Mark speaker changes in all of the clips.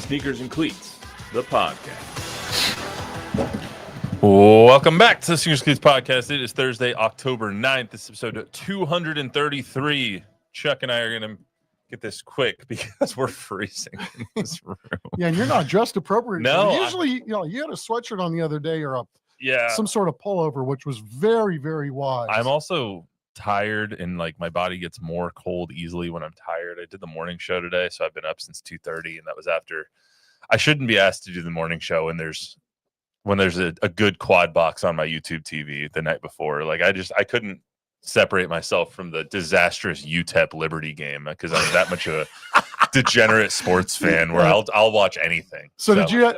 Speaker 1: Sneakers and Cleats, the podcast.
Speaker 2: Welcome back to the Sneakers and Cleats podcast. It is Thursday, October 9th. This is episode 233. Chuck and I are going to get this quick because we're freezing in this room.
Speaker 3: Yeah, and you're not dressed appropriately.
Speaker 2: No,
Speaker 3: Usually, you had a sweatshirt on the other day or
Speaker 2: Yeah.
Speaker 3: some sort of pullover, which was very, very wise.
Speaker 2: I'm also tired and like my body gets more cold easily when I'm tired. I did the morning show today, so I've been up since 2:30, and that was after. I shouldn't be asked to do the morning show when there's a good quad box on my YouTube TV the night before. Like I couldn't separate myself from the disastrous UTEP Liberty game because I'm that much of a degenerate sports fan where I'll watch anything.
Speaker 3: So did you?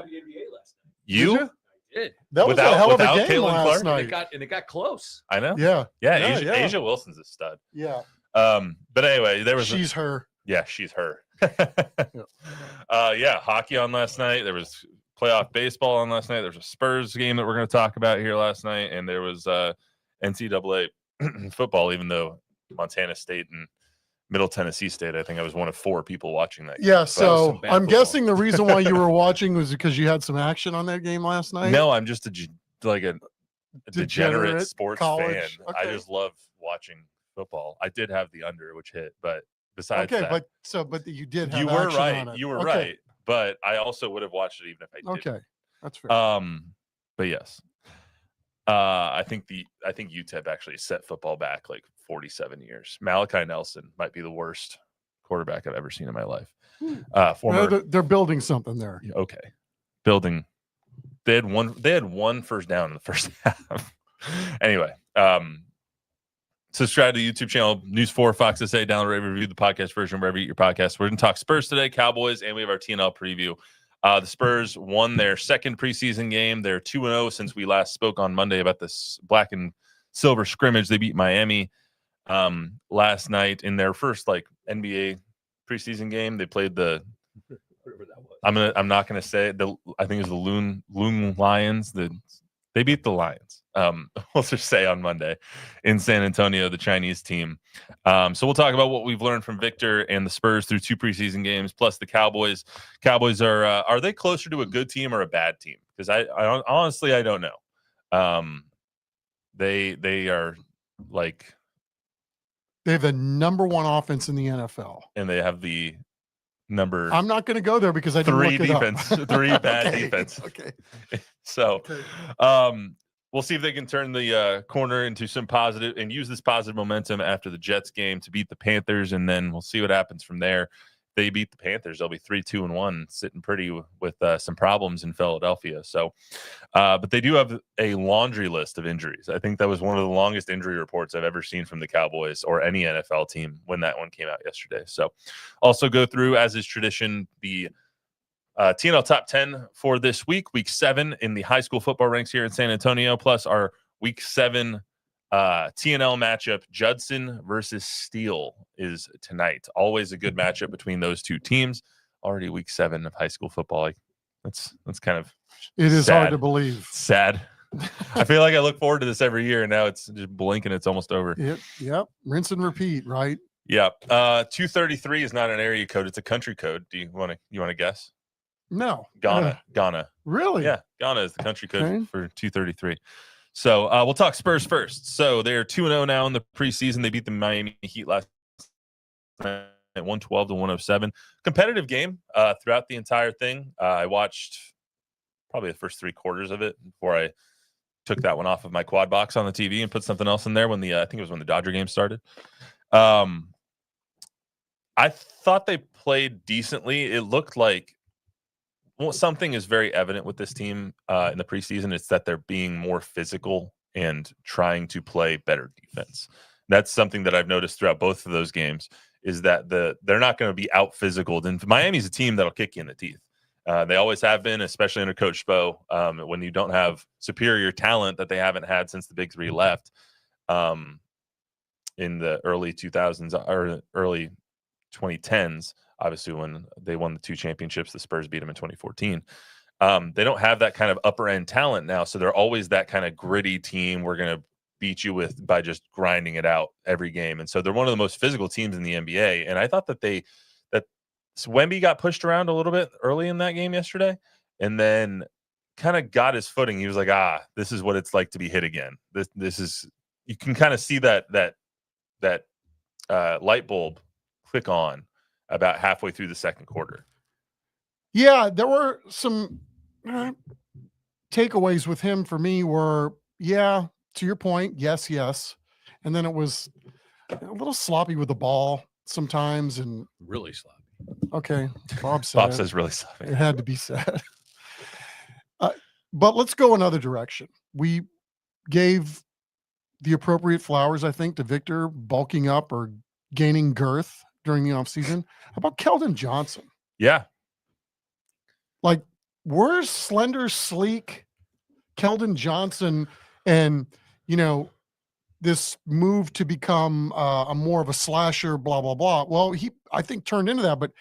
Speaker 2: You?
Speaker 1: Did.
Speaker 3: That was a hell of a game
Speaker 2: Caitlin
Speaker 3: last
Speaker 2: Clark?
Speaker 3: night.
Speaker 1: And it got close.
Speaker 2: I know.
Speaker 3: Yeah.
Speaker 2: Yeah, Asia Wilson's a stud.
Speaker 3: Yeah.
Speaker 2: But anyway, there was
Speaker 3: She's her.
Speaker 2: Yeah, she's her. Hockey on last night. There was playoff baseball on last night. There was a Spurs game that we're going to talk about here last night, and there was NCAA football. Even though Montana State and Middle Tennessee State, I think I was one of 4 people watching that game.
Speaker 3: Yeah.
Speaker 2: So that was
Speaker 3: So
Speaker 2: some bad
Speaker 3: I'm
Speaker 2: football.
Speaker 3: guessing the reason why you were watching was because you had some action on that game last night.
Speaker 2: No, I'm just a degenerate sports
Speaker 3: college.
Speaker 2: fan. I
Speaker 3: Okay.
Speaker 2: just love watching football. I did have the under, which hit, but besides
Speaker 3: Okay,
Speaker 2: that,
Speaker 3: but you did have
Speaker 2: you were
Speaker 3: action
Speaker 2: right.
Speaker 3: on it.
Speaker 2: You were
Speaker 3: Okay.
Speaker 2: right. But I also would have watched it even if I didn't.
Speaker 3: Okay. That's fair.
Speaker 2: But yes, I think UTEP actually set football back like 47 years. Malachi Nelson might be the worst quarterback I've ever seen in my life.
Speaker 3: They're building something there.
Speaker 2: Okay, building. They had one first down in the first half. Anyway, subscribe to the YouTube channel News 4 Fox SA. Download, rate, review the podcast version wherever you get your podcast. We're going to talk Spurs today, Cowboys, and we have our TNL preview. The Spurs won their second preseason game. They're 2-0 since we last spoke on Monday about this black and silver scrimmage. They beat Miami last night in their first NBA preseason game. They played the
Speaker 1: Whatever that was.
Speaker 2: I'm not gonna say it. I think it was the Loon Lions. They beat the Lions. We'll just say on Monday in San Antonio, the Chinese team. So we'll talk about what we've learned from Victor and the Spurs through 2 preseason games, plus the Cowboys. Cowboys are they closer to a good team or a bad team? Because I honestly I don't know. They are like
Speaker 3: They have the number 1 offense in the NFL.
Speaker 2: and they have the number
Speaker 3: I'm not going to go there because I didn't
Speaker 2: 3
Speaker 3: look it up.
Speaker 2: defense, 3 bad
Speaker 3: Okay,
Speaker 2: defense.
Speaker 3: Okay.
Speaker 2: So,
Speaker 3: Okay.
Speaker 2: we'll see if they can turn the corner into some positive and use this positive momentum after the Jets game to beat the Panthers, and then we'll see what happens from there. They beat the Panthers, they'll be 3-2-1, sitting pretty with some problems in Philadelphia. So, but they do have a laundry list of injuries. I think that was one of the longest injury reports I've ever seen from the Cowboys or any NFL team when that one came out yesterday. So, also go through, as is tradition, the TNL Top 10 for this week 7 in the high school football ranks here in San Antonio, plus our week 7 TNL matchup. Judson versus Steele is tonight. Always a good matchup between those 2 teams. Already week 7 of high school football. That's kind of
Speaker 3: It is
Speaker 2: sad.
Speaker 3: hard to believe.
Speaker 2: Sad. I feel like I look forward to this every year, and now it's just blinking. It's almost over.
Speaker 3: Yep. Rinse and repeat, right?
Speaker 2: Yep. 233 is not an area code. It's a country code. Do you want to guess?
Speaker 3: No.
Speaker 2: Ghana.
Speaker 3: Really?
Speaker 2: Yeah, Ghana is the country code
Speaker 3: Okay.
Speaker 2: for 233. So we'll talk Spurs first. So they're 2-0 now in the preseason. They beat the Miami Heat last night at 112-107. Competitive game throughout the entire thing. I watched probably the first 3 quarters of it before I took that one off of my quad box on the TV and put something else in there when I think it was when the Dodger game started. I thought they played decently. It looked like something is very evident with this team in the preseason. It's that they're being more physical and trying to play better defense. That's something that I've noticed throughout both of those games, is that they're not going to be out physical. And Miami's a team that'll kick you in the teeth. They always have been, especially under Coach Spo. When you don't have superior talent that they haven't had since the Big 3 left in the early 2000s or early 2010s, obviously when they won the 2 championships, the Spurs beat them in 2014. They don't have that kind of upper end talent now. So they're always that kind of gritty team we're going to beat you with by just grinding it out every game. And so they're one of the most physical teams in the NBA. And I thought that So Wemby got pushed around a little bit early in that game yesterday, and then kind of got his footing. He was like, this is what it's like to be hit again. This is, you can kind of see that light bulb click on about halfway through the second quarter.
Speaker 3: Yeah, there were some takeaways with him for me were, to your point, yes. And then it was a little sloppy with the ball sometimes. And
Speaker 1: Really sloppy.
Speaker 3: okay, Bob
Speaker 2: says really sloppy.
Speaker 3: It had to be said. But let's go another direction. We gave the appropriate flowers, I think, to Victor bulking up or gaining girth during the offseason. How about Keldon Johnson?
Speaker 2: Yeah.
Speaker 3: Like, where's slender, sleek Keldon Johnson and, this move to become a more of a slasher, blah, blah, blah. Well, he, I think, turned into that, but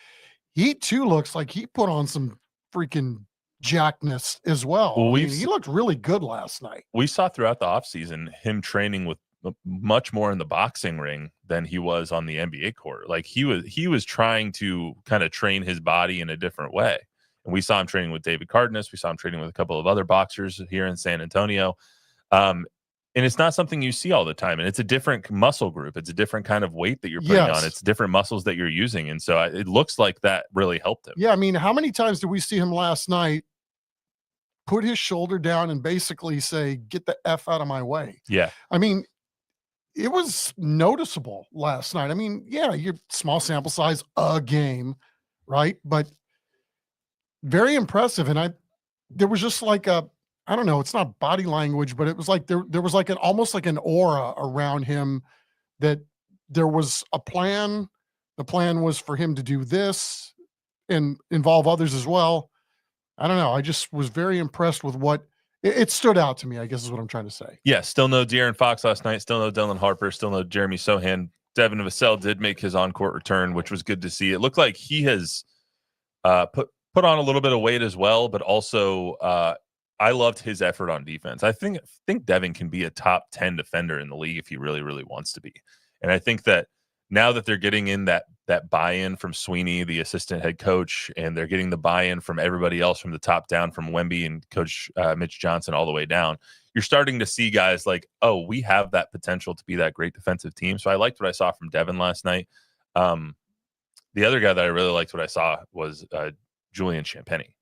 Speaker 3: he too looks like he put on some freaking jackness as well.
Speaker 2: Well,
Speaker 3: he looked really good last night.
Speaker 2: We saw throughout the offseason him training with much more in the boxing ring than he was on the NBA court. Like he was trying to kind of train his body in a different way. And we saw him training with David Cardenas. We saw him training with a couple of other boxers here in San Antonio. And it's not something you see all the time. And it's a different muscle group. It's a different kind of weight that you're putting on. It's different muscles that you're using. And so it looks like that really helped him.
Speaker 3: Yeah. I mean, how many times did we see him last night put his shoulder down and basically say, get the F out of my way?
Speaker 2: Yeah.
Speaker 3: I mean, it was noticeable last night. I mean, you're small sample size, a game, right? But very impressive. And there was just like I don't know, it's not body language, but it was like there was like almost like an aura around him that there was a plan. The plan was for him to do this and involve others as well. I don't know. I just was very impressed with what it stood out to me, I guess is what I'm trying to say.
Speaker 2: Yeah, still no De'Aaron Fox last night. Still no Dylan Harper. Still no Jeremy Sohan. Devin Vassell did make his on-court return, which was good to see. It looked like he has put on a little bit of weight as well, but also I loved his effort on defense. I think Devin can be a top 10 defender in the league if he really, really wants to be. And I think that now that they're getting in that buy-in from Sweeney, the assistant head coach, and they're getting the buy-in from everybody else from the top down, from Wemby and Coach Mitch Johnson all the way down, you're starting to see guys like, oh, we have that potential to be that great defensive team. So I liked what I saw from Devin last night. The other guy that I really liked what I saw was Julian Champagnie.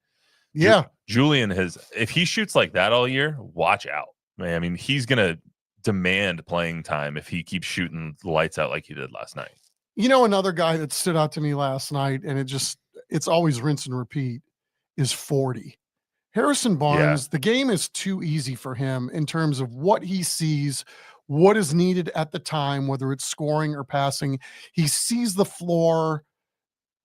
Speaker 3: Yeah.
Speaker 2: Julian if he shoots like that all year, watch out, man. I mean, he's going to demand playing time if he keeps shooting the lights out like he did last night.
Speaker 3: Another guy that stood out to me last night, and it's always rinse and repeat, is 40. Harrison Barnes, The game is too easy for him in terms of what he sees, what is needed at the time, whether it's scoring or passing. He sees the floor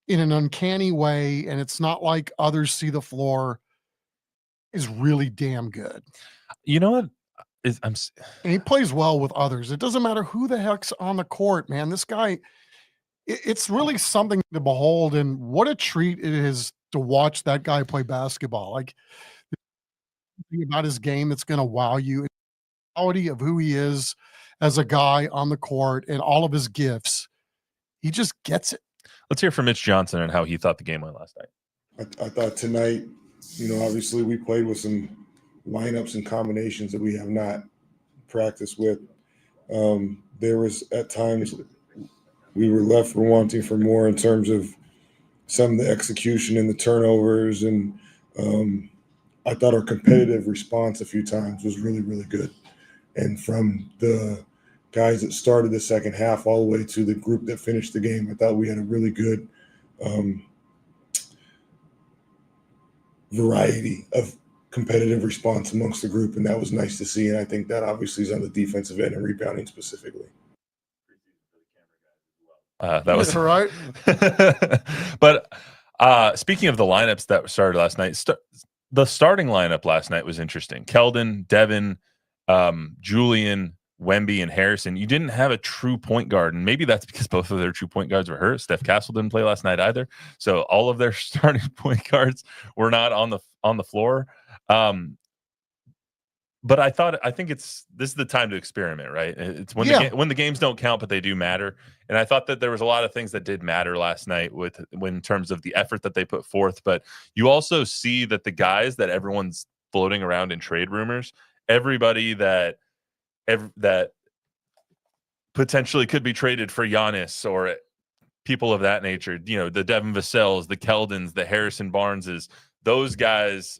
Speaker 3: in an uncanny way, and it's not like others see the floor. Is really damn good.
Speaker 2: You know what?
Speaker 3: And he plays well with others. It doesn't matter who the heck's on the court, man. This guy, it's really something to behold, and what a treat it is to watch that guy play basketball. Like, the thing about his game that's going to wow you, the quality of who he is as a guy on the court and all of his gifts. He just gets it.
Speaker 2: Let's hear from Mitch Johnson and how he thought the game went last night.
Speaker 4: I thought tonight, obviously we played with some lineups and combinations that we have not practiced with. There was at times we were left wanting for more in terms of some of the execution and the turnovers. And I thought our competitive response a few times was really, really good. And from the guys that started the second half all the way to the group that finished the game, I thought we had a really good variety of competitive response amongst the group, and that was nice to see. And I think that obviously is on the defensive end and rebounding specifically.
Speaker 2: That was
Speaker 3: right.
Speaker 2: But speaking of the lineups that started last night, the starting lineup last night was interesting. Keldon, Devin, Julian, Wemby, and Harrison. You didn't have a true point guard, and maybe that's because both of their true point guards were hurt. Steph Castle didn't play last night either, so all of their starting point guards were not on the floor. But I think this is the time to experiment, right? It's when when the games don't count, but they do matter. And I thought that there was a lot of things that did matter last night in terms of the effort that they put forth. But you also see that the guys that everyone's floating around in trade rumors, everybody that potentially could be traded for Giannis or people of that nature, the Devin Vassell's, the Keldons, the Harrison Barneses, those guys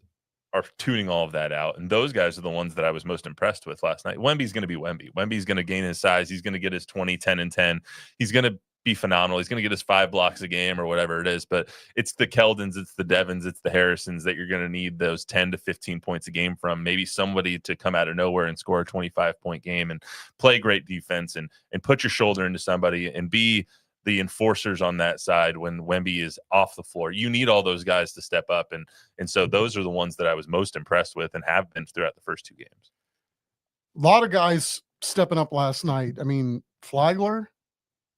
Speaker 2: are tuning all of that out. And those guys are the ones that I was most impressed with last night. Wemby's going to be Wemby. Wemby's going to gain his size. He's going to get his 20, 10, and 10. He's going to be phenomenal. He's going to get his 5 blocks a game or whatever it is. But it's the Keldons, it's the Devins, it's the Harrisons that you're going to need those 10 to 15 points a game from. Maybe somebody to come out of nowhere and score a 25-point game and play great defense and put your shoulder into somebody and be the enforcers on that side when Wemby is off the floor. You need all those guys to step up. And so those are the ones that I was most impressed with and have been throughout the first 2 games.
Speaker 3: A lot of guys stepping up last night. I mean, Flagler.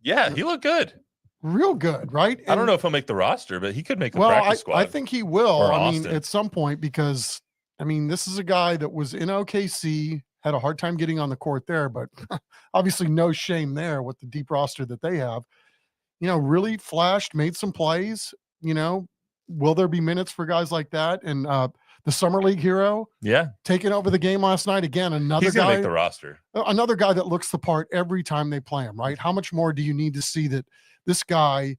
Speaker 2: Yeah, he looked good.
Speaker 3: Real good, right?
Speaker 2: I don't know if he'll make the roster, but he could make the practice squad.
Speaker 3: I think he will.
Speaker 2: Or
Speaker 3: I mean,
Speaker 2: Austin.
Speaker 3: at some point, because, I mean, this is a guy that was in OKC, had a hard time getting on the court there, but obviously no shame there with the deep roster that they have. Really flashed, made some plays. Will there be minutes for guys like that? And the summer league hero, taking over the game last night again.
Speaker 2: He's gonna make the roster.
Speaker 3: Another guy that looks the part every time they play him. Right? How much more do you need to see that this guy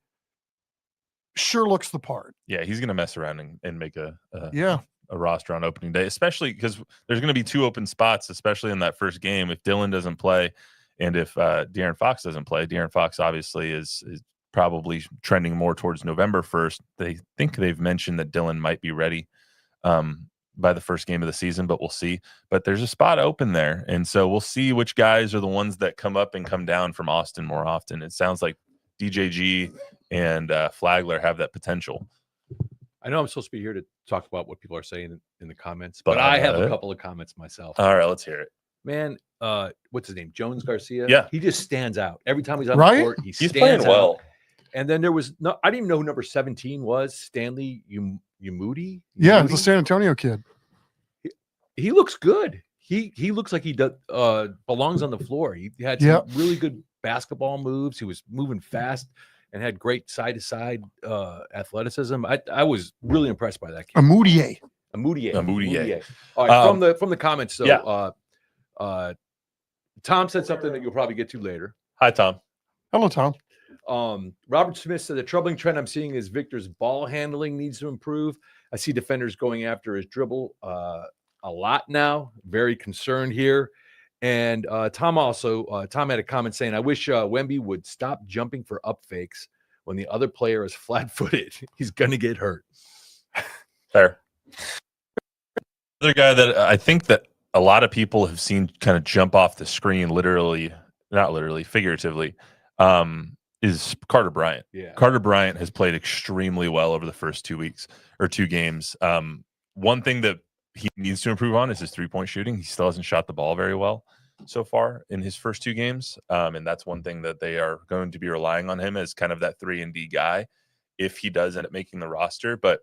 Speaker 3: sure looks the part?
Speaker 2: Yeah, he's gonna mess around and make a roster on opening day, especially because there's gonna be 2 open spots, especially in that first game if Dillon doesn't play. And if De'Aaron Fox doesn't play, De'Aaron Fox obviously is probably trending more towards November 1st. They think they've mentioned that Dillon might be ready by the first game of the season, but we'll see. But there's a spot open there. And so we'll see which guys are the ones that come up and come down from Austin more often. It sounds like DJG and Flagler have that potential.
Speaker 1: I know I'm supposed to be here to talk about what people are saying in the comments, but I have a couple of comments myself.
Speaker 2: All right, let's hear it.
Speaker 1: Man, what's his name? Jones Garcia.
Speaker 2: Yeah.
Speaker 1: He just stands out. Every time he's on the court, he's
Speaker 2: playing well.
Speaker 1: And then there was I didn't even know who number 17 was. Stanley Umudi.
Speaker 3: Yeah, it's a San Antonio kid.
Speaker 1: He looks good. He looks like he belongs on the floor. He had some really good basketball moves. He was moving fast and had great side-to-side athleticism. I was really impressed by that kid.
Speaker 3: Amudier.
Speaker 1: All right, from the comments. So Tom said something that you'll probably get to later.
Speaker 2: Hi, Tom.
Speaker 3: Hello, Tom.
Speaker 1: Robert Smith said the troubling trend I'm seeing is Victor's ball handling needs to improve. I see defenders going after his dribble a lot now. Very concerned here. And Tom had a comment saying, I wish Wemby would stop jumping for up fakes when the other player is flat-footed. He's going to get hurt.
Speaker 2: Fair. Another guy that I think that a lot of people have seen kind of jump off the screen, figuratively, is Carter Bryant.
Speaker 1: Yeah.
Speaker 2: Carter Bryant has played extremely well over the first 2 weeks or 2 games. One thing that he needs to improve on is his 3-point shooting. He still hasn't shot the ball very well so far in his first 2 games. And that's one thing that they are going to be relying on him as kind of that 3-and-D guy if he does end up making the roster. But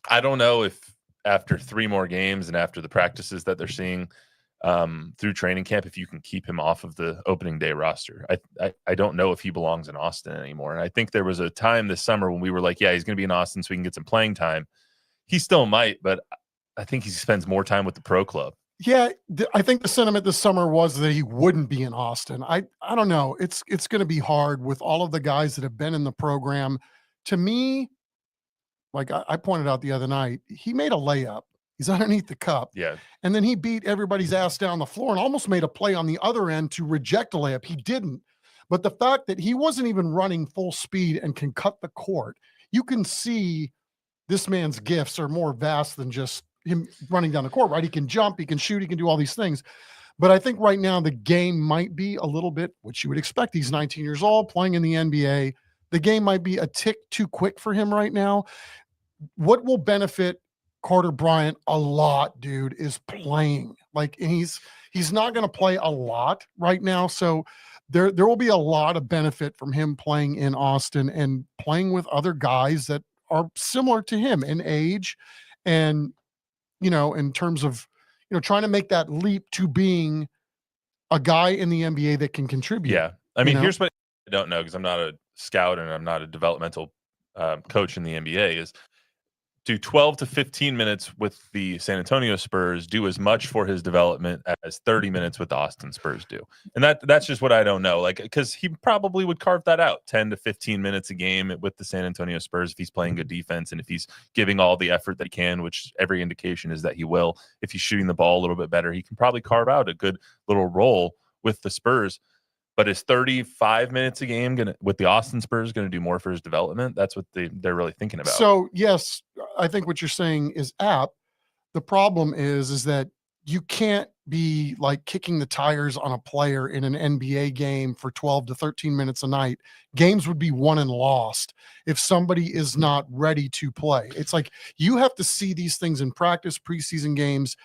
Speaker 2: I don't know if after 3 more games and after the practices that they're seeing through training camp, if you can keep him off of the opening day roster. I don't know if he belongs in Austin anymore. And I think there was a time this summer when we were like, yeah, he's going to be in Austin so we can get some playing time. He still might, but I think he spends more time with the pro club.
Speaker 3: Yeah, I think the sentiment this summer was that he wouldn't be in Austin. I don't know. It's going to be hard with all of the guys that have been in the program. To me, like I pointed out the other night, he made a layup. He's underneath the cup.
Speaker 2: Yeah.
Speaker 3: And then he beat everybody's ass down the floor and almost made a play on the other end to reject a layup. He didn't. But the fact that he wasn't even running full speed and can cut the court, you can see this man's gifts are more vast than just him running down the court, right? He can jump, he can shoot, he can do all these things. But I think right now the game might be a little bit, which you would expect. He's 19 years old, playing in the NBA. The game might be a tick too quick for him right now. What will benefit Carter Bryant a lot, dude, is playing. Like, and he's not going to play a lot right now. So there will be a lot of benefit from him playing in Austin and playing with other guys that are similar to him in age and, you know, in terms of, trying to make that leap to being a guy in the NBA that can contribute.
Speaker 2: Yeah. I mean, here's what I don't know, because I'm not a scout and I'm not a developmental coach in the NBA, is do 12 to 15 minutes with the San Antonio Spurs do as much for his development as 30 minutes with the Austin Spurs do? And that's just what I don't know. Like, because he probably would carve that out 10 to 15 minutes a game with the San Antonio Spurs if he's playing good defense and if he's giving all the effort that he can, which every indication is that he will. If he's shooting the ball a little bit better, he can probably carve out a good little role with the Spurs. But is 35 minutes a game with the Austin Spurs going to do more for his development? That's what they're really thinking about.
Speaker 3: So, yes, I think what you're saying is apt. The problem is that you can't be like kicking the tires on a player in an NBA game for 12 to 13 minutes a night. Games would be won and lost if somebody is not ready to play. It's like you have to see these things in practice, preseason games,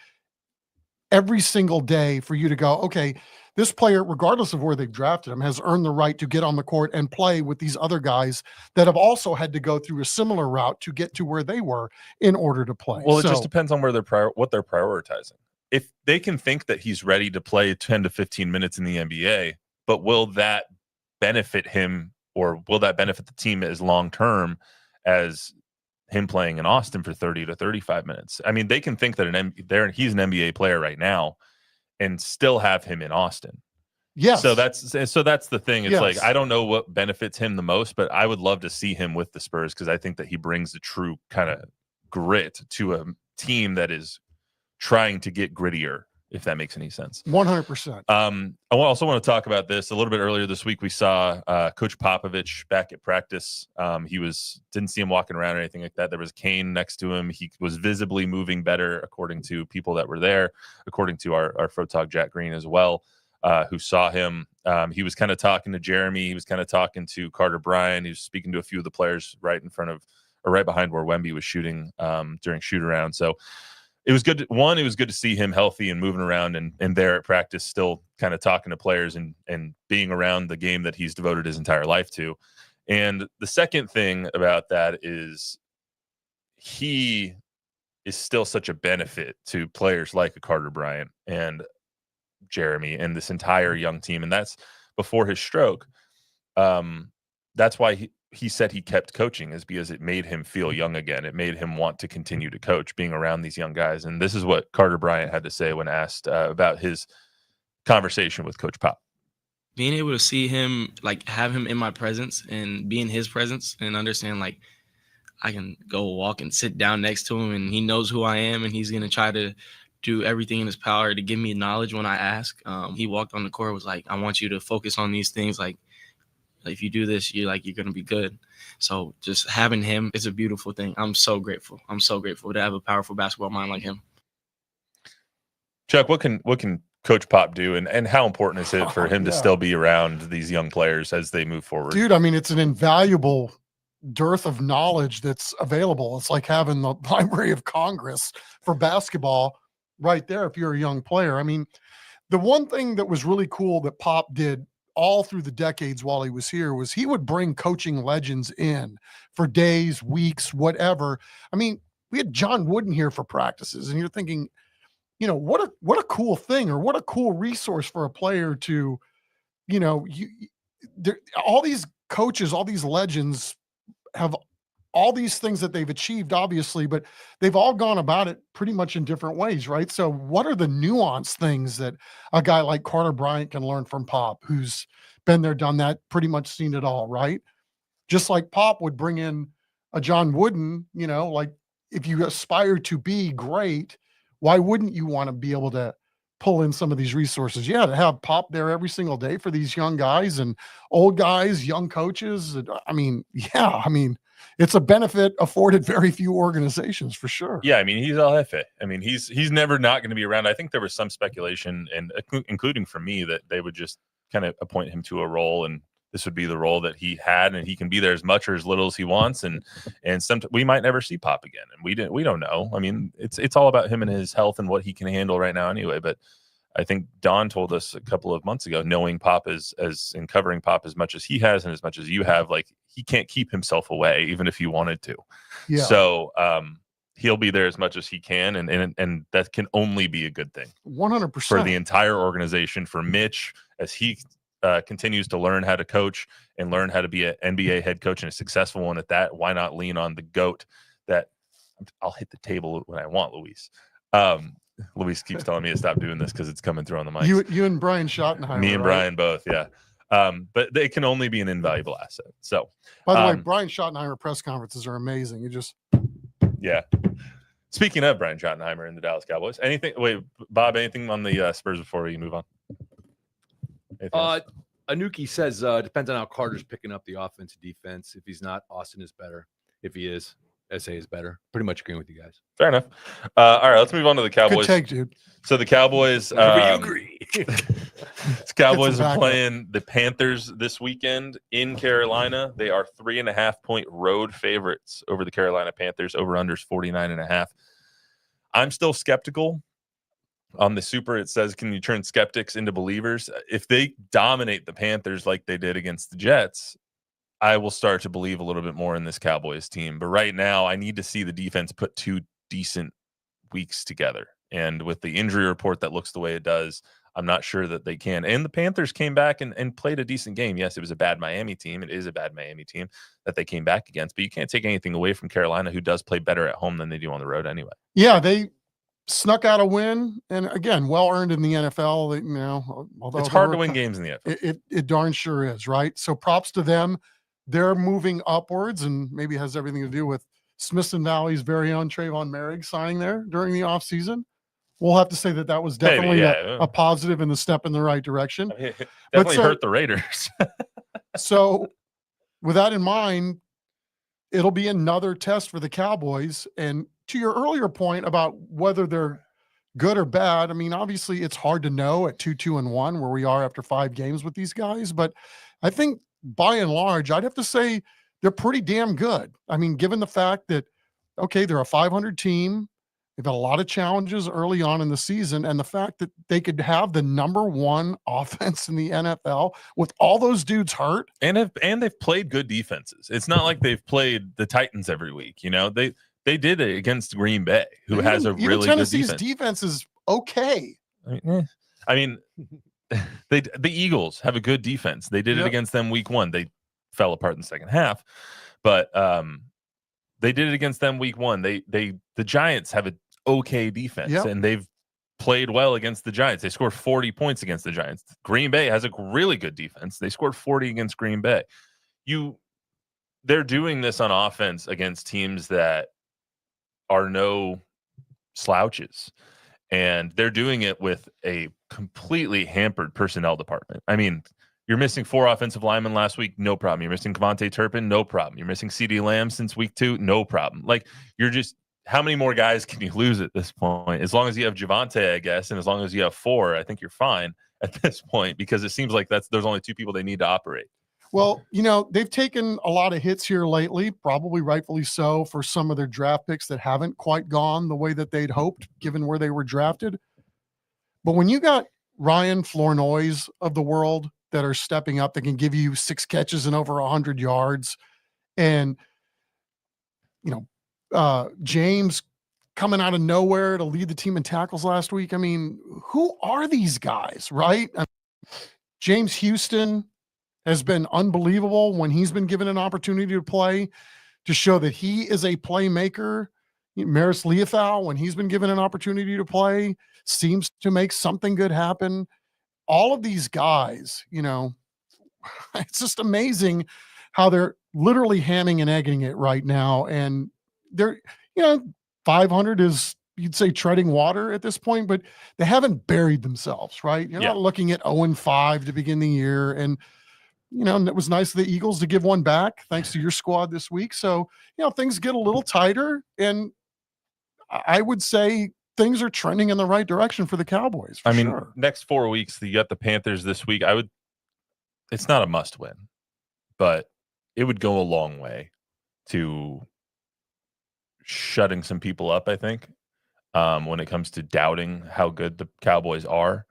Speaker 3: every single day for you to go, okay, this player, regardless of where they've drafted him, has earned the right to get on the court and play with these other guys that have also had to go through a similar route to get to where they were in order to play.
Speaker 2: Well, it just depends on where what they're prioritizing. If they can think that he's ready to play 10 to 15 minutes in the NBA, but will that benefit him or will that benefit the team as long-term as him playing in Austin for 30 to 35 minutes? I mean, they can think that he's an NBA player right now and still have him in Austin.
Speaker 3: Yes.
Speaker 2: So that's the thing. It's
Speaker 3: Yes.
Speaker 2: like, I don't know what benefits him the most, but I would love to see him with the Spurs because I think that he brings the true kind of grit to a team that is trying to get grittier, if that makes any sense.
Speaker 3: 100%.
Speaker 2: I also want to talk about this. A little bit earlier this week, we saw Coach Popovich back at practice. Didn't see him walking around or anything like that. There was a cane next to him. He was visibly moving better, according to people that were there, according to our photog Jack Green as well, who saw him. He was kind of talking to Jeremy. He was kind of talking to Carter Bryant. He was speaking to a few of the players right behind where Wemby was shooting during shoot around. So it was good. It was good to see him healthy and moving around and there at practice, still kind of talking to players and being around the game that he's devoted his entire life to. And the second thing about that is he is still such a benefit to players like a Carter Bryant and Jeremy and this entire young team. And that's before his stroke. That's why he said he kept coaching, is because it made him feel young again. It made him want to continue to coach, being around these young guys. And this is what Carter Bryant had to say when asked about his conversation with Coach Pop.
Speaker 5: Being able to see him, like have him in my presence and be in his presence and understand like I can go walk and sit down next to him and he knows who I am and he's going to try to do everything in his power to give me knowledge when I ask. He walked on the court, was like, I want you to focus on these things. Like, if you do this, you're going to be good. So just having him is a beautiful thing. I'm so grateful. I'm so grateful to have a powerful basketball mind like him.
Speaker 2: Chuck, what can Coach Pop do, and how important is it for him to still be around these young players as they move forward?
Speaker 3: Dude, I mean, it's an invaluable dearth of knowledge that's available. It's like having the Library of Congress for basketball right there if you're a young player. I mean, the one thing that was really cool that Pop did all through the decades while he was here was he would bring coaching legends in for days, weeks, whatever. I mean, we had John Wooden here for practices, and you're thinking, what a cool thing, or what a cool resource for a player to, all these coaches, all these legends have all these things that they've achieved, obviously, but they've all gone about it pretty much in different ways, right? So what are the nuanced things that a guy like Carter Bryant can learn from Pop, who's been there, done that, pretty much seen it all, right? Just like Pop would bring in a John Wooden, like if you aspire to be great, why wouldn't you want to be able to pull in some of these resources? Yeah, to have Pop there every single day for these young guys and old guys, young coaches. It's a benefit afforded very few organizations for sure.
Speaker 2: Yeah, I mean, he's El Jefe. I mean, he's never not going to be around. I think there was some speculation, and including from me, that they would just kind of appoint him to a role, and this would be the role that he had, and he can be there as much or as little as he wants. And we might never see Pop again, and we don't know. I mean, it's all about him and his health and what he can handle right now, anyway. But I think Don told us a couple of months ago, knowing Pop as and covering Pop as much as he has and as much as you have, like he can't keep himself away, even if he wanted to.
Speaker 3: Yeah.
Speaker 2: So he'll be there as much as he can, and that can only be a good thing
Speaker 3: 100%
Speaker 2: for the entire organization, for Mitch as he continues to learn how to coach and learn how to be an NBA head coach and a successful one at that. Why not lean on the GOAT that I'll hit the table when I want, Luis. Luis keeps telling me to stop doing this because it's coming through on the mic.
Speaker 3: You and Brian Schottenheimer.
Speaker 2: Me and
Speaker 3: right?
Speaker 2: Brian both, yeah. But they can only be an invaluable asset. So,
Speaker 3: by the way, Brian Schottenheimer press conferences are amazing. You just
Speaker 2: yeah. Speaking of Brian Schottenheimer and the Dallas Cowboys, Bob, anything on the Spurs before we move on?
Speaker 1: Anuki says depends on how Carter's picking up the offense and defense. If he's not, Austin is better. If he is, SA is better. Pretty much agreeing with you guys.
Speaker 2: Fair enough. All right, let's move on to the Cowboys.
Speaker 3: good take, dude.
Speaker 2: So the Cowboys,
Speaker 1: We agree.
Speaker 2: the Cowboys are playing the Panthers this weekend in Carolina. They are 3.5-point road favorites over the Carolina Panthers. Over unders 49.5. I'm still skeptical. On the Super, it says, can you turn skeptics into believers? If they dominate the Panthers like they did against the Jets, I will start to believe a little bit more in this Cowboys team. But right now, I need to see the defense put 2 decent weeks together. And with the injury report that looks the way it does, I'm not sure that they can. And the Panthers came back and played a decent game. Yes, it was a bad Miami team. It is a bad Miami team that they came back against. But you can't take anything away from Carolina, who does play better at home than they do on the road anyway.
Speaker 3: Yeah, they snuck out a win, and again, well earned in the NFL. You know, although
Speaker 2: it's hard to win games in the NFL.
Speaker 3: It darn sure is, right? So props to them. They're moving upwards, and maybe it has everything to do with Smithson Valley's very own Trayvon Merrick signing there during the offseason. We'll have to say that was definitely a positive and a step in the right direction.
Speaker 2: I mean, it definitely hurt the Raiders.
Speaker 3: So with that in mind, it'll be another test for the Cowboys. And to your earlier point about whether they're good or bad, I mean, obviously it's hard to know at 2-2-1 where we are after 5 games with these guys. But I think by and large, I'd have to say they're pretty damn good. I mean, given the fact that, okay, they're a 500 team. They've had a lot of challenges early on in the season, and the fact that they could have the #1 offense in the NFL with all those dudes hurt.
Speaker 2: And they've played good defenses. It's not like they've played the Titans every week. You know, they did it against Green Bay, who has a really
Speaker 3: Tennessee's
Speaker 2: good
Speaker 3: defense is okay.
Speaker 2: I mean, the Eagles have a good defense. They did it against them week 1. They fell apart in the second half, but they did it against them week 1. The Giants have an okay defense, and they've played well against the Giants. They scored 40 points against the Giants. Green Bay has a really good defense. They scored 40 against Green Bay. They're doing this on offense against teams that are no slouches, and they're doing it with a completely hampered personnel department. I mean, you're missing 4 offensive linemen last week, no problem. You're missing Kevontae Turpin, no problem. You're missing CeeDee Lamb since week 2, no problem. Like, you're just, how many more guys can you lose at this point? As long as you have Javonte, I guess, and as long as you have 4, I think you're fine at this point, because it seems like there's only 2 people they need to operate.
Speaker 3: Well, you know, they've taken a lot of hits here lately, probably rightfully so, for some of their draft picks that haven't quite gone the way that they'd hoped, given where they were drafted. But when you got Ryan Flournoys of the world that are stepping up, that can give you 6 catches and over 100 yards, and, you know, James coming out of nowhere to lead the team in tackles last week. I mean, who are these guys, right? James Houston has been unbelievable when he's been given an opportunity to play, to show that he is a playmaker. Maris Leothal, when he's been given an opportunity to play, seems to make something good happen. All of these guys, you know, it's just amazing how they're literally hamming and egging it right now. And they're, you know, 500 is, you'd say, treading water at this point, but they haven't buried themselves, right? You're not looking at 0-5 to begin the year. And, you know, and it was nice of the Eagles to give one back thanks to your squad this week. So, you know, things get a little tighter, and I would say things are trending in the right direction for the Cowboys.
Speaker 2: I mean, next 4 weeks, you got the Panthers this week. It's not a must win, but it would go a long way to shutting some people up, I think, when it comes to doubting how good the Cowboys are.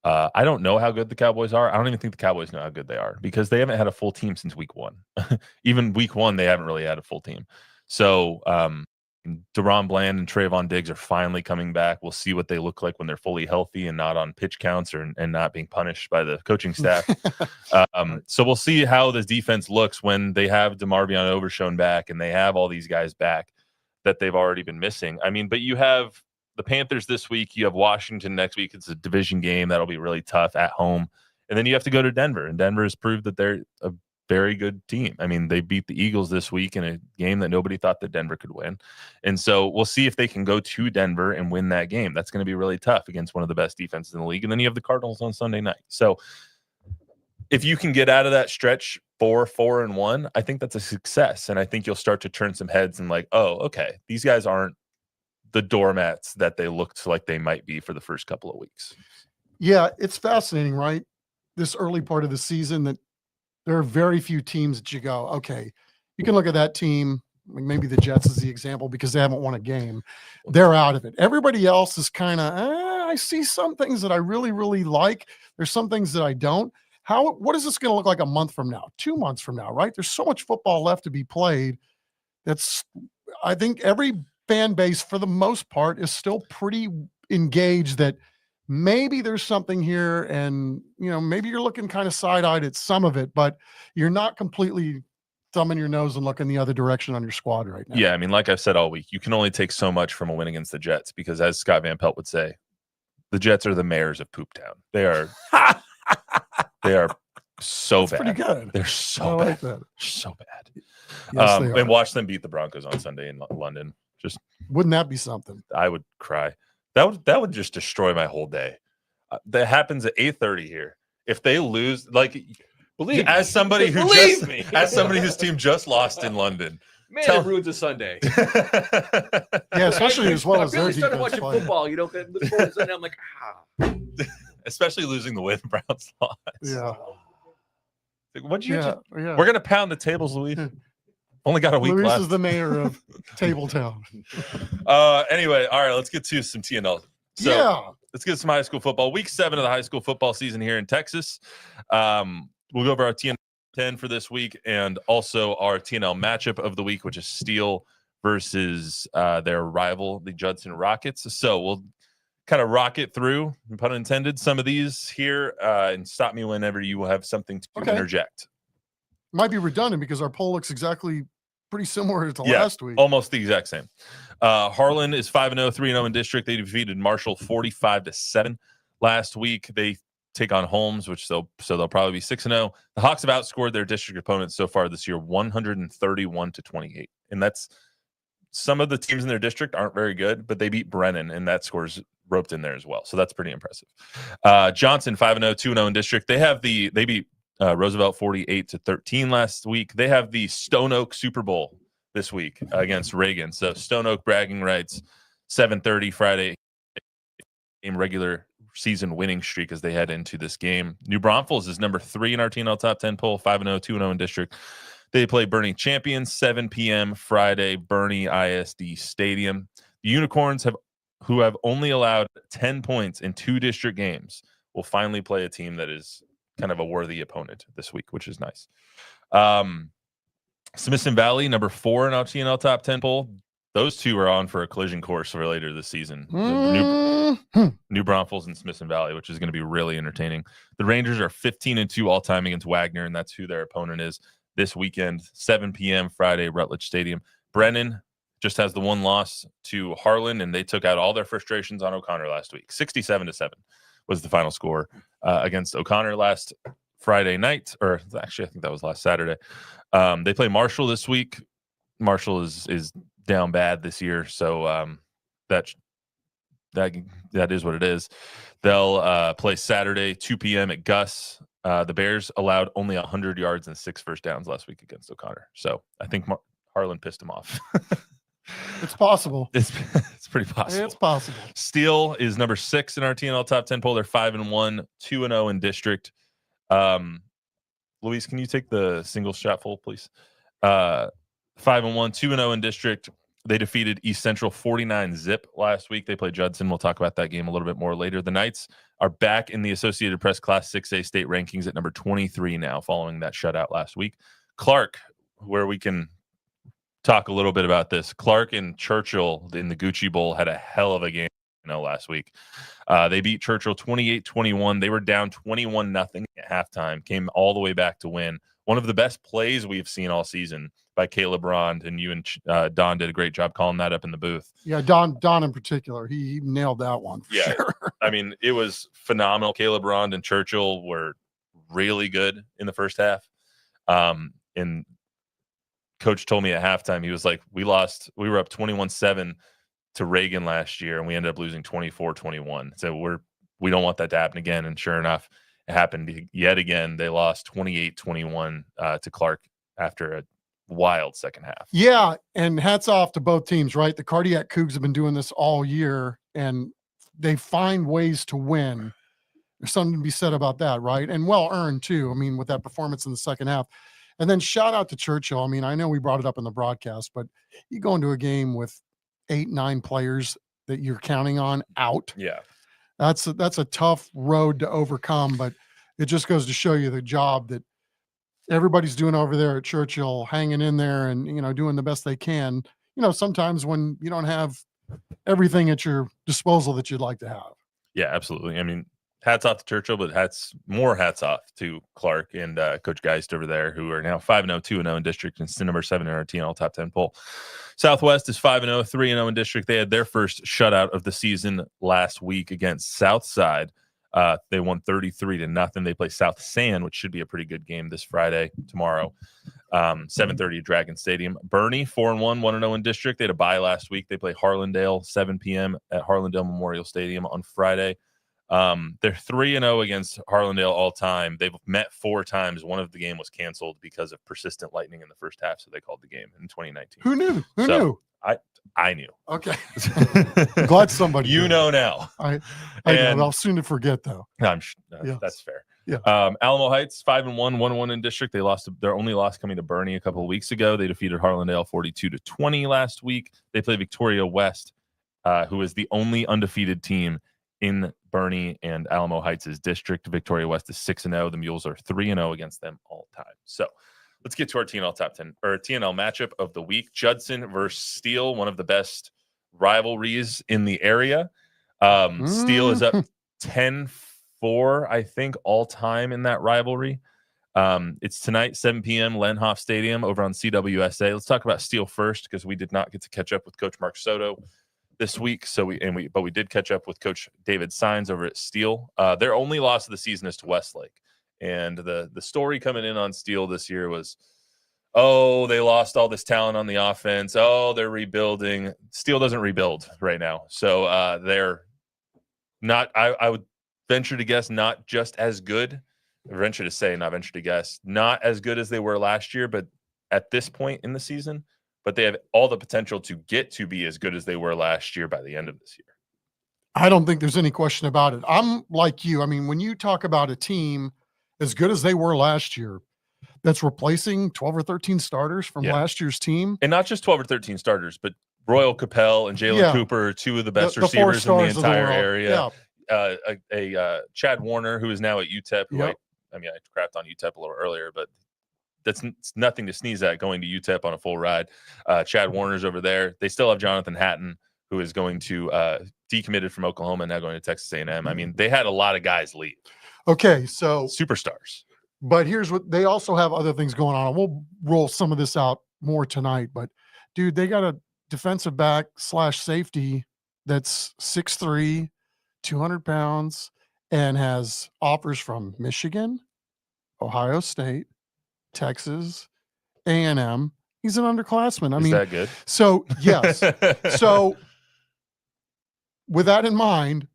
Speaker 2: I don't know how good the Cowboys are. I don't even think the Cowboys know how good they are, because they haven't had a full team since week 1. Even week 1, they haven't really had a full team. So, DeRon Bland and Trayvon Diggs are finally coming back. We'll see what they look like when they're fully healthy and not on pitch counts and not being punished by the coaching staff. So we'll see how this defense looks when they have DeMarvion Overshown back and they have all these guys back that they've already been missing. I mean, but you have the Panthers this week. You have Washington next week. It's a division game. That'll be really tough at home. And then you have to go to Denver. And Denver has proved that they're a very good team. I mean, they beat the Eagles this week in a game that nobody thought that Denver could win. And so we'll see if they can go to Denver and win that game. That's going to be really tough against one of the best defenses in the league. And then you have the Cardinals on Sunday night. So if you can get out of that stretch 4-1, I think that's a success. And I think you'll start to turn some heads and like, oh, okay, these guys aren't the doormats that they looked like they might be for the first couple of weeks.
Speaker 3: Yeah, it's fascinating, right? This early part of the season that there are very few teams that you go, okay, you can look at that team. I mean, maybe the Jets is the example because they haven't won a game. They're out of it. Everybody else is kind of, I see some things that I really, really like. There's some things that I don't. What is this going to look like a month from now, 2 months from now, right? There's so much football left to be played. I think every fan base, for the most part, is still pretty engaged that maybe there's something here, and maybe you're looking kind of side-eyed at some of it, but you're not completely thumbing your nose and looking the other direction on your squad right now.
Speaker 2: Yeah, I mean, like I've said all week, you can only take so much from a win against the Jets because, as Scott Van Pelt would say, the Jets are the mayors of Poop Town. They are so
Speaker 3: That's
Speaker 2: bad.
Speaker 3: pretty good.
Speaker 2: They're so
Speaker 3: I
Speaker 2: bad.
Speaker 3: like that.
Speaker 2: So bad.
Speaker 3: Yes, they are.
Speaker 2: And watch them beat the Broncos on Sunday in London. Just
Speaker 3: wouldn't that be something?
Speaker 2: I would cry. That would just destroy my whole day. That happens at 8:30 here. If they lose, like, believe as somebody who as somebody whose team just lost in London,
Speaker 1: man, it ruins a Sunday.
Speaker 3: Yeah, especially as well as
Speaker 1: I really
Speaker 3: their
Speaker 1: started
Speaker 3: defense
Speaker 1: watching
Speaker 3: playing.
Speaker 1: football. Look forward to Sunday. I'm like,
Speaker 2: especially losing the way the Browns lost.
Speaker 3: Yeah.
Speaker 2: What'd you?
Speaker 3: Yeah.
Speaker 2: We're gonna pound the tables, Luis. Only got a week
Speaker 3: Luis
Speaker 2: left.
Speaker 3: is the mayor of Tabletown.
Speaker 2: Anyway, all right, let's get to some TNL. So
Speaker 3: Yeah.
Speaker 2: let's get some high school football. Week 7 of the high school football season here in Texas. We'll go over our TNL 10 for this week and also our TNL matchup of the week, which is Steele versus their rival, the Judson Rockets. So we'll kind of rocket through, pun intended, some of these here and stop me whenever you will have something to interject.
Speaker 3: Might be redundant because our poll looks exactly pretty similar to last week.
Speaker 2: Almost the exact same. Harlan is 5-0, 3-0 in district. They defeated Marshall 45-7 last week. They take on Holmes, they'll probably be 6-0. The Hawks have outscored their district opponents so far this year 131-28. And that's some of the teams in their district aren't very good, but they beat Brennan, and that score's roped in there as well. So that's pretty impressive. Johnson 5-0, 2-0 in district. They beat Roosevelt 48-13 last week. They have the Stone Oak Super Bowl this week against Reagan. So Stone Oak bragging rights, 7:30 Friday game, regular season winning streak as they head into this game. New Braunfels is number 3 in our TNL top 10 poll, 5-0, 2-0 in district. They play Bernie Champions 7 p.m. Friday, Bernie ISD Stadium. The Unicorns, who have only allowed 10 points in 2 district games, will finally play a team that is kind of a worthy opponent this week, which is nice. Smithson Valley, number 4 in our TNL top 10 poll. Those two are on for a collision course for later this season. New Braunfels and Smithson Valley, which is going to be really entertaining. The Rangers are 15-2 all-time against Wagner, and that's who their opponent is this weekend, 7 p.m. Friday, Rutledge Stadium. Brennan just has the one loss to Harlan, and they took out all their frustrations on O'Connor last week. 67-7 was the final score against O'Connor last Friday night, or actually I think that was last Saturday. They play Marshall this week. Marshall is down bad this year, so that is what it is. They'll play Saturday, 2 p.m. at Gus. The Bears allowed only 100 yards and 6 first downs last week against O'Connor, so I think Harlan pissed him off.
Speaker 3: It's possible.
Speaker 2: It's pretty possible.
Speaker 3: It's possible.
Speaker 2: Steele is number 6 in our TNL top 10 poll. They're 5-1, 2-0 in district. Luis, can you take the single shot full, please? 5-1, 2-0 in district. They defeated East Central 49-zip last week. They played Judson. We'll talk about that game a little bit more later. The Knights are back in the Associated Press Class 6A state rankings at number 23 now, following that shutout last week. Clark, where we can talk a little bit about this. Clark and Churchill in the Gucci Bowl had a hell of a game, last week. They beat Churchill 28-21. They were down 21-0 at halftime, came all the way back to win. One of the best plays we've seen all season by Caleb Rond, and you and Don did a great job calling that up in the booth.
Speaker 3: Yeah, Don in particular, he nailed that one for sure.
Speaker 2: I mean, it was phenomenal. Caleb Rond and Churchill were really good in the first half. And Coach told me at halftime, he was like, we were up 21-7 to Reagan last year, and we ended up losing 24-21. So we don't want that to happen again. And sure enough, it happened yet again. They lost 28-21 to Clark after a wild second half.
Speaker 3: Yeah, and hats off to both teams, right? The Cardiac Cougs have been doing this all year, and they find ways to win. There's something to be said about that, right? And well earned too. I mean, with that performance in the second half. And then shout out to Churchill. I mean, I know we brought it up in the broadcast, but you go into a game with 8-9 players that you're counting on out.
Speaker 2: Yeah.
Speaker 3: That's a tough road to overcome, but it just goes to show you the job that everybody's doing over there at Churchill, hanging in there and, doing the best they can. Sometimes when you don't have everything at your disposal that you'd like to have.
Speaker 2: Yeah, absolutely. I mean, hats off to Churchill, but hats off to Clark and Coach Geist over there, who are now 5-0, 2-0 in district and still number 7 in our TNL top 10 poll. Southwest is 5-0, 3-0 in district. They had their first shutout of the season last week against Southside. They won 33-0. They play South San, which should be a pretty good game this Friday, tomorrow. 7:30 at Dragon Stadium. Bernie 4-1, 1-0 in district. They had a bye last week. They play Harlandale 7 p.m. at Harlandale Memorial Stadium on Friday. They're 3-0 against Harlandale all time. They've met 4 times. One of the game was canceled because of persistent lightning in the first half, so they called the game in 2019.
Speaker 3: Who knew? Who knew?
Speaker 2: I knew.
Speaker 3: Okay. I'm glad somebody
Speaker 2: you
Speaker 3: did.
Speaker 2: know now.
Speaker 3: I know. I'll soon to forget though.
Speaker 2: Yes. That's fair.
Speaker 3: Yeah.
Speaker 2: Alamo Heights 5-1, 1-1 in district. They lost their only loss coming to Bernie a couple of weeks ago. They defeated Harlandale 42-20 last week. They play Victoria West, who is the only undefeated team in Bernie and Alamo Heights' district. Victoria West is 6-0. The Mules are 3-0 against them all time. So let's get to our TNL top 10 or TNL matchup of the week. Judson versus Steele, one of the best rivalries in the area. Steele is up 10-4, I think, all time in that rivalry. It's tonight, 7 p.m., Lenhoff Stadium over on CWSA. Let's talk about Steele first, because we did not get to catch up with Coach Mark Soto this week. But we did catch up with Coach David Sines over at Steele. Their only loss of the season is to Westlake. And the story coming in on Steele this year was, they lost all this talent on the offense. They're rebuilding. Steele doesn't rebuild right now. So they're not, I would venture to guess, not just as good. Venture to say, not venture to guess, not as good as they were last year, but at this point in the season. But they have all the potential to get to be as good as they were last year by the end of this year.
Speaker 3: I don't think there's any question about it. I'm like you. I mean, when you talk about a team as good as they were last year, that's replacing 12 or 13 starters from last year's team.
Speaker 2: And not just 12 or 13 starters, but Royal Capel and Jalen Cooper are 2 of the best receivers in the entire area. Chad Warner, who is now at UTEP. I crapped on UTEP a little earlier, but that's nothing to sneeze at going to UTEP on a full ride. Chad Warner's over there. They still have Jonathan Hatton, who is going to decommitted from Oklahoma, now going to Texas A&M. I mean, they had a lot of guys leave.
Speaker 3: Okay, so
Speaker 2: superstars.
Speaker 3: But here's what they also have other things going on. We'll roll some of this out more tonight. But dude, they got a defensive back / safety that's 6'3", 200 pounds, and has offers from Michigan, Ohio State, Texas, A&M. He's an underclassman. I mean,
Speaker 2: is that good?
Speaker 3: So yes. So with that in mind,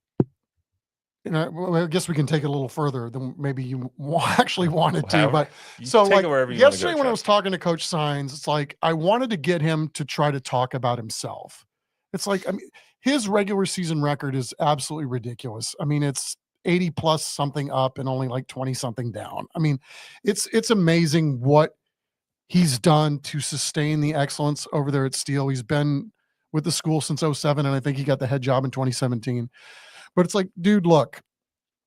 Speaker 3: I guess we can take it a little further than maybe you actually wanted to. But so like yesterday when I was talking to Coach Sines, it's like I wanted to get him to try to talk about himself. It's like, I mean, his regular season record is absolutely ridiculous. I mean, it's 80 plus something up and only like 20 something down. I mean, it's amazing what he's done to sustain the excellence over there at Steele. He's been with the school since 2007, and I think he got the head job in 2017. But it's like, dude, look,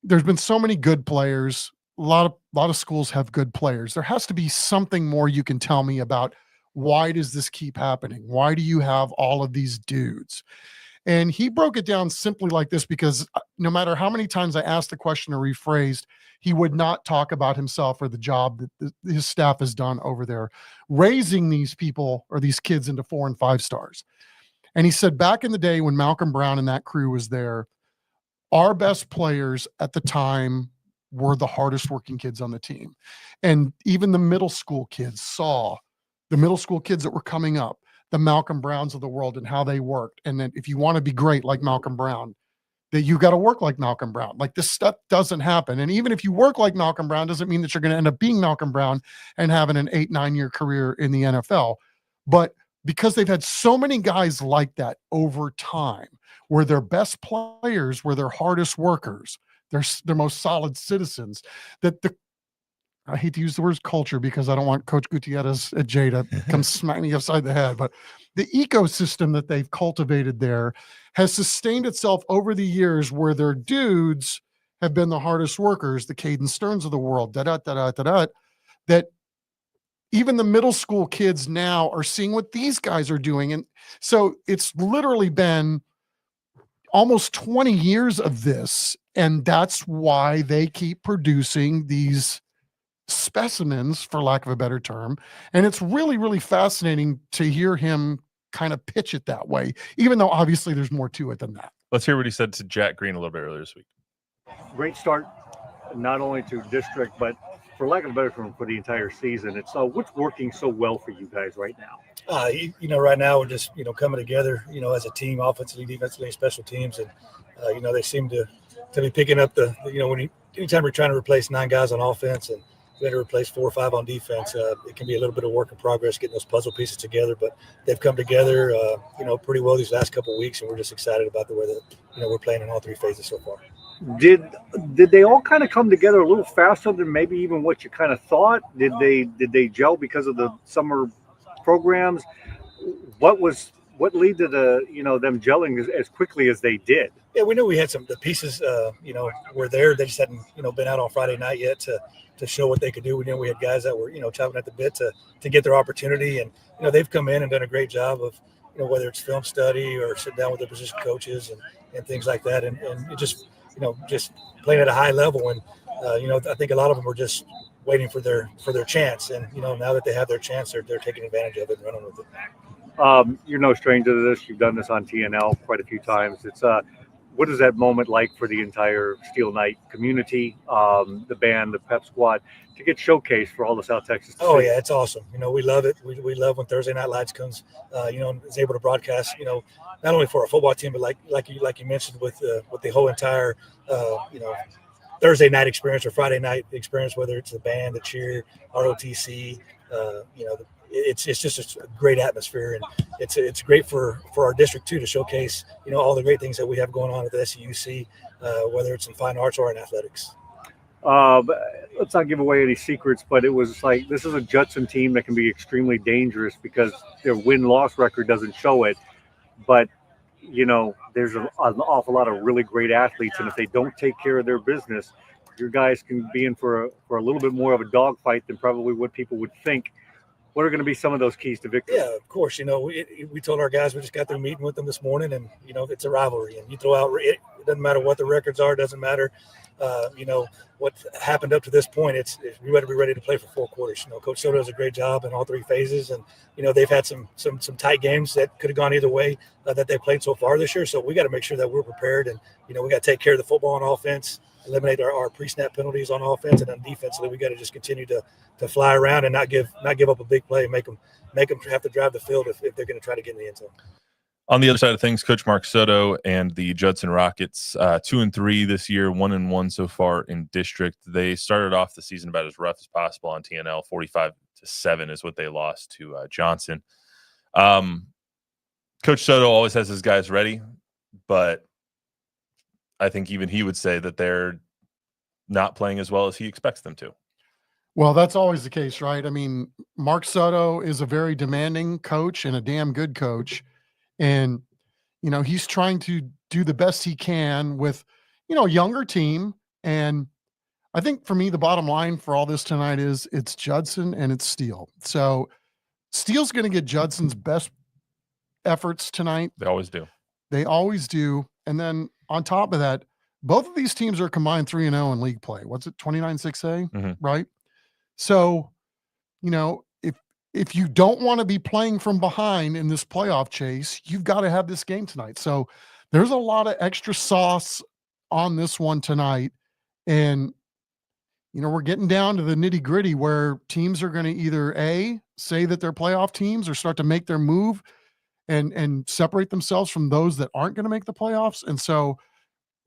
Speaker 3: there's been so many good players. A lot of schools have good players. There has to be something more you can tell me about Why does this keep happening? Why do you have all of these dudes? And he broke it down simply like this, because no matter how many times I asked the question or rephrased, he would not talk about himself or the job that his staff has done over there, raising these people or these kids into 4 and 5 stars. And he said, back in the day when Malcolm Brown and that crew was there, our best players at the time were the hardest working kids on the team. And even the middle school kids saw the middle school kids that were coming up, the Malcolm Browns of the world, and how they worked. And then if you want to be great like Malcolm Brown, that you got to work like Malcolm Brown. Like, this stuff doesn't happen. And even if you work like Malcolm Brown, doesn't mean that you're going to end up being Malcolm Brown and having an 8-9 year career in the NFL. But because they've had so many guys like that over time, where their best players were their hardest workers, their most solid citizens, that I hate to use the words culture because I don't want Coach Gutierrez at Jay to come smack me upside the head, but the ecosystem that they've cultivated there has sustained itself over the years, where their dudes have been the hardest workers, the Caden Stearns of the world, that even the middle school kids now are seeing what these guys are doing. And so it's literally been almost 20 years of this. And that's why they keep producing these specimens, for lack of a better term. And it's really, really fascinating to hear him kind of pitch it that way, even though obviously there's more to it than that.
Speaker 2: Let's hear what he said to Jack Green a little bit earlier this week.
Speaker 6: Great start, not only to district, but for lack of a better term, for the entire season. It's what's working so well for you guys right now?
Speaker 7: Right now we're just, coming together, as a team, offensively, defensively, special teams. And, they seem to be picking up anytime we're trying to replace 9 guys on offense and we had to replace 4 or 5 on defense, it can be a little bit of work in progress getting those puzzle pieces together. But they've come together, pretty well these last couple of weeks, and we're just excited about the way that, we're playing in all 3 phases so far.
Speaker 6: Did they all kind of come together a little faster than maybe even what you kind of thought? Did they gel because of the summer programs? What led to them gelling as quickly as they did?
Speaker 7: Yeah, we knew we had the pieces, were there. They just hadn't, been out on Friday night yet to show what they could do. We knew we had guys that were, chopping at the bit to get their opportunity. And, they've come in and done a great job of, whether it's film study or sit down with their position coaches and things like that. And it just, just playing at a high level. And, I think a lot of them were just waiting for their chance. And, now that they have their chance, they're taking advantage of it and running with it.
Speaker 6: You're no stranger to this. You've done this on TNL quite a few times. It's what is that moment like for the entire Steel Night community, the band, the pep squad, to get showcased for all the South Texas?
Speaker 7: Oh yeah, it's awesome. We love it. We love when Thursday Night Lights comes. And is able to broadcast. Not only for our football team, but like you mentioned with the whole entire Thursday night experience or Friday night experience, whether it's the band, the cheer, ROTC, it's just a great atmosphere, and it's great for our district too, to showcase all the great things that we have going on at the SUC, whether it's in fine arts or in athletics.
Speaker 6: Let's not give away any secrets, but it was like, this is a Judson team that can be extremely dangerous because their win-loss record doesn't show it. But there's an awful lot of really great athletes, and if they don't take care of their business, your guys can be in for a little bit more of a dogfight than probably what people would think. What are going to be some of those keys to victory?
Speaker 7: Yeah, of course. We told our guys, we just got through meeting with them this morning, and it's a rivalry, and you throw out. It doesn't matter what the records are. It doesn't matter. What happened up to this point. We better be ready to play for 4 quarters. Coach Soto does a great job in all 3 phases, and they've had some tight games that could have gone either way that they played so far this year. So we got to make sure that we're prepared, and we got to take care of the football on offense, eliminate our pre-snap penalties on offense, and then defensively we got to just continue to fly around and not give up a big play and make them have to drive the field if they're going to try to get in the end zone.
Speaker 2: On the other side of things, Coach Mark Soto and the Judson Rockets, 2-3 this year, 1-1 so far in district. They started off the season about as rough as possible on TNL. 45-7 is what they lost to Johnson. Coach Soto always has his guys ready, but I think even he would say that they're not playing as well as he expects them to.
Speaker 3: Well, that's always the case, right? I mean, Mark Soto is a very demanding coach and a damn good coach. And, he's trying to do the best he can with, a younger team. And I think for me, the bottom line for all this tonight is it's Judson and it's Steele. So Steele's going to get Judson's best efforts tonight.
Speaker 2: They always do.
Speaker 3: They always do. And then on top of that, both of these teams are combined 3-0 in league play. What's it, 29-6A,
Speaker 2: Mhm.
Speaker 3: right? So, you know, if you don't want to be playing from behind in this playoff chase, you've got to have this game tonight. So there's a lot of extra sauce on this one tonight. And, you know, we're getting down to the nitty gritty where teams are going to either say that they're playoff teams or start to make their move and separate themselves from those that aren't going to make the playoffs. And so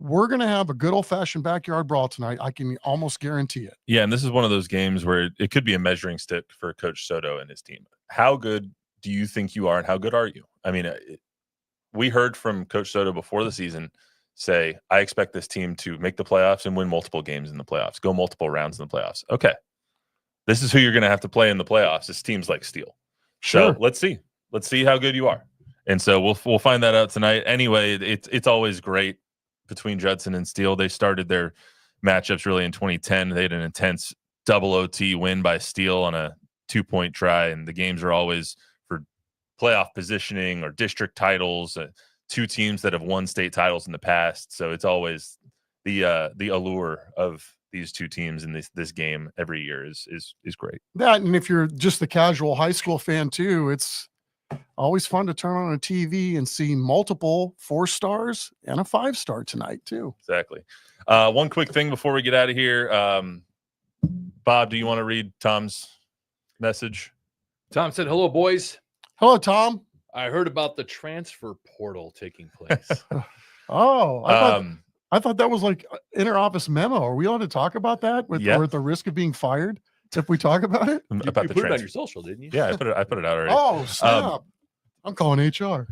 Speaker 3: we're going to have a good old-fashioned backyard brawl tonight. I can almost guarantee it.
Speaker 2: Yeah, and this is one of those games where it could be a measuring stick for Coach Soto and his team. How good do you think you are, and how good are you? I mean, we heard from Coach Soto before the season say, I expect this team to make the playoffs and win multiple games in the playoffs, go multiple rounds in the playoffs. Okay, this is who you're going to have to play in the playoffs. It's teams like Steele.
Speaker 3: Sure.
Speaker 2: So let's see how good you are. And so we'll find that out tonight. Anyway, it's always great between Judson and Steele. They started their matchups really in 2010. They had an intense double OT win by Steele on a 2-point try, and the games are always for playoff positioning or district titles. Two teams that have won state titles in the past, so it's always the allure of these two teams in this game every year is great.
Speaker 3: That, and if you're just the casual high school fan too, it's always fun to turn on a TV and see multiple 4 stars and a 5-star tonight too.
Speaker 2: Exactly. One quick thing before we get out of here. Bob, do you want to read Tom's message?
Speaker 1: Tom said, "Hello, boys.
Speaker 3: Hello, Tom.
Speaker 1: I heard about the transfer portal taking place."
Speaker 3: Oh, I thought that was like inter-office memo. Are we allowed to talk about that with or at the risk of being fired if we talk about it?
Speaker 1: You
Speaker 2: About the
Speaker 1: put it on
Speaker 2: transfer.
Speaker 1: your social, didn't you?
Speaker 2: Yeah, I put it out already.
Speaker 3: Oh, snap. I'm calling HR.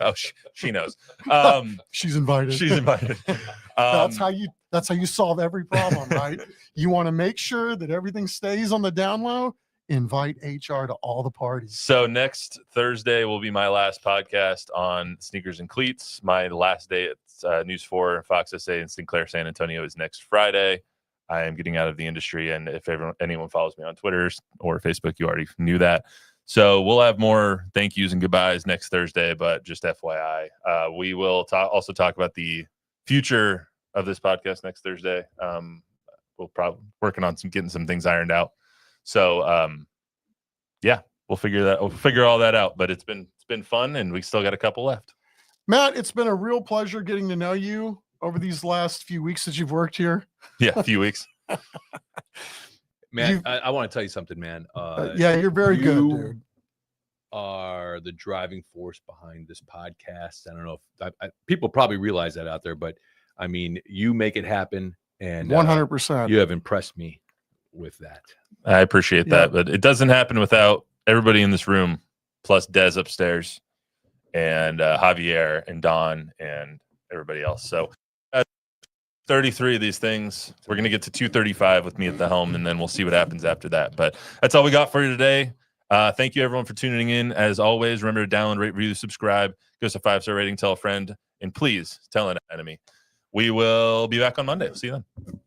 Speaker 2: Oh, she knows.
Speaker 3: She's invited.
Speaker 2: She's invited.
Speaker 3: That's how you solve every problem, right? You want to make sure that everything stays on the down low. Invite HR to all the parties.
Speaker 2: So next Thursday will be my last podcast on Sneakers and Cleats. My last day at News 4, Fox SA, and Sinclair San Antonio is next Friday. I am getting out of the industry, and if anyone follows me on Twitter or Facebook, you already knew that. So we'll have more thank yous and goodbyes next Thursday, but just FYI, we will also talk about the future of this podcast next Thursday. We'll probably working on getting some things ironed out. So yeah, we'll figure all that out. But it's been fun, and we still got a couple left.
Speaker 3: Matt, it's been a real pleasure getting to know you over these last few weeks that you've worked here.
Speaker 2: Yeah, a few weeks.
Speaker 1: Man, I want to tell you something, man.
Speaker 3: Yeah, you're very good, dude.
Speaker 1: Are the driving force behind this podcast. I don't know if people probably realize that out there, but I mean, you make it happen, and
Speaker 3: 100%.
Speaker 1: you have impressed me with that.
Speaker 2: I appreciate that, but it doesn't happen without everybody in this room, plus Des upstairs, and Javier and Don and everybody else. So 33 of these things. We're going to get to 235 with me at the helm, and then we'll see what happens after that. But that's all we got for you today. Thank you, everyone, for tuning in. As always, remember to download, rate, review, subscribe, give us a 5-star rating, tell a friend, and please tell an enemy. We will be back on Monday. See you then.